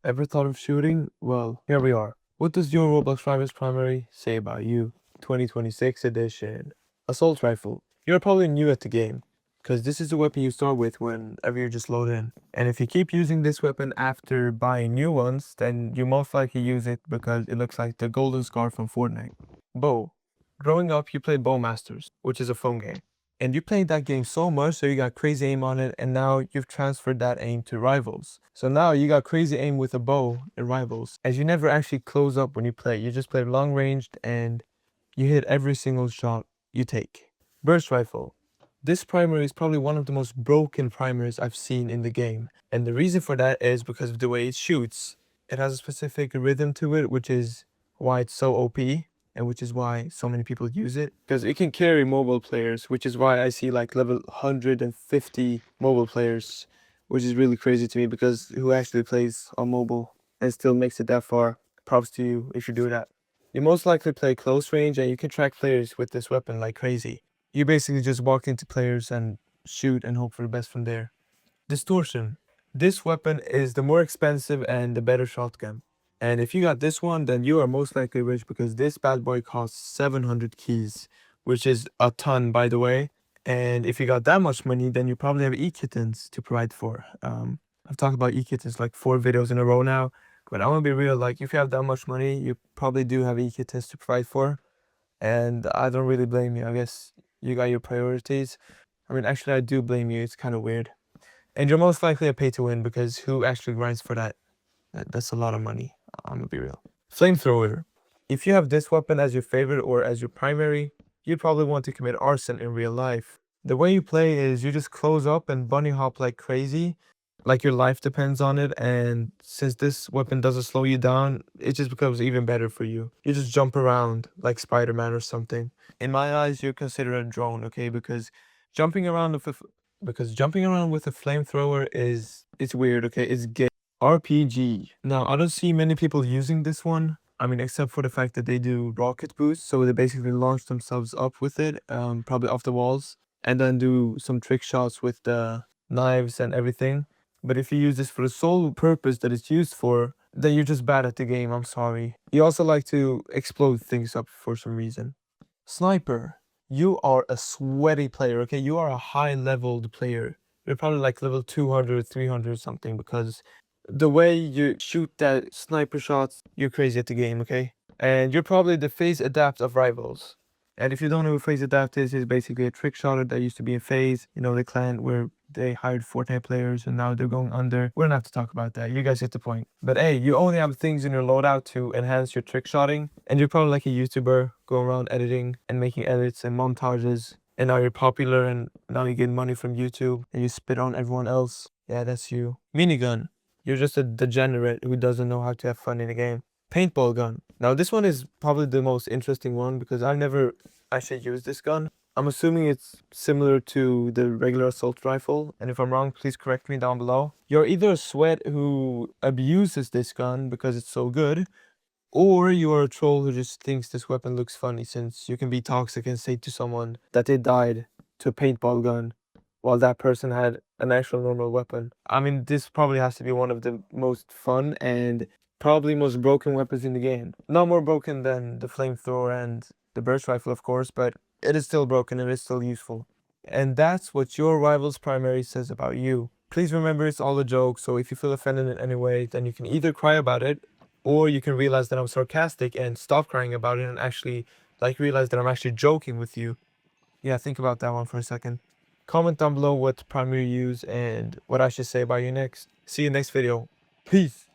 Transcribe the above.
Ever thought of shooting? Well, here we are. What does your Roblox Rivals Primary say about you? 2026 edition. Assault Rifle. You're probably new at the game, because this is the weapon you start with whenever you just load in. And if you keep using this weapon after buying new ones, then you most likely use it because it looks like the golden scar from Fortnite. Bow. Growing up, you played Bowmasters, which is a phone game. And you played that game so much, so you got crazy aim on it, and now you've transferred that aim to Rivals. So now you got crazy aim with a bow in Rivals, as you never actually close up when you play. You just play long ranged, and you hit every single shot you take. Burst Rifle. This primary is probably one of the most broken primaries I've seen in the game. And the reason for that is because of the way it shoots. It has a specific rhythm to it, which is why it's so OP. And which is why so many people use it, because it can carry mobile players, which is why I see like level 150 mobile players, which is really crazy to me, because who actually plays on mobile and still makes it that far? Props to you if you do that. You most likely play close range, and you can track players with this weapon like crazy. You basically just walk into players and shoot and hope for the best from there. Distortion. This weapon is the more expensive and the better shotgun. And if you got this one, then you are most likely rich, because this bad boy costs 700 keys, which is a ton, by the way. And if you got that much money, then you probably have e-kittens to provide for. I've talked about e-kittens like 4 videos in a row now, but I'm gonna be real, like if you have that much money, you probably do have e-kittens to provide for. And I don't really blame you. I guess you got your priorities. I mean, actually, I do blame you. It's kind of weird. And you're most likely a pay to win, because who actually grinds for that? That's a lot of money. I'm gonna be real. Flamethrower. If you have this weapon as your favorite or as your primary, you'd probably want to commit arson in real life. The way you play is you just close up and bunny hop like crazy, like your life depends on it, and since this weapon doesn't slow you down, it just becomes even better for you. You just jump around like Spider-Man or something. In my eyes, you're considered a drone, okay? Because jumping around with a flamethrower it's weird, okay? It's gay. RPG. Now, I don't see many people using this one. I mean, except for the fact that they do rocket boost, so they basically launch themselves up with it, probably off the walls, and then do some trick shots with the knives and everything. But if you use this for the sole purpose that it's used for, then you're just bad at the game, I'm sorry. You also like to explode things up for some reason. Sniper. You are a sweaty player, okay? You are a high-leveled player. You're probably like level 200, 300 something, because the way you shoot that sniper shots, you're crazy at the game, okay? And you're probably the phase adapt of Rivals. And if you don't know what phase adapt is, it's basically a trick shotter that used to be in phase, you know, the clan where they hired Fortnite players and now they're going under. We don't have to talk about that. You guys get the point. But hey, you only have things in your loadout to enhance your trick shotting, and you're probably like a YouTuber going around editing and making edits and montages. And now you're popular, and now you get money from YouTube and you spit on everyone else. Yeah, that's you. Minigun. You're just a degenerate who doesn't know how to have fun in a game. Paintball gun. Now this one is probably the most interesting one, because I've never actually used this gun. I'm assuming it's similar to the regular assault rifle, and if I'm wrong, please correct me down below. You're either a sweat who abuses this gun because it's so good, or you are a troll who just thinks this weapon looks funny, since you can be toxic and say to someone that they died to a paintball gun while that person had an actual normal weapon. I mean, this probably has to be one of the most fun and probably most broken weapons in the game. Not more broken than the flamethrower and the burst rifle, of course, but it is still broken and it's still useful. And that's what your Rivals Primary says about you. Please remember, it's all a joke, so if you feel offended in any way, then you can either cry about it, or you can realize that I'm sarcastic and stop crying about it and actually realize that I'm actually joking with you. Yeah, think about that one for a second. Comment down below what primary you use and what I should say about you next. See you next video. Peace.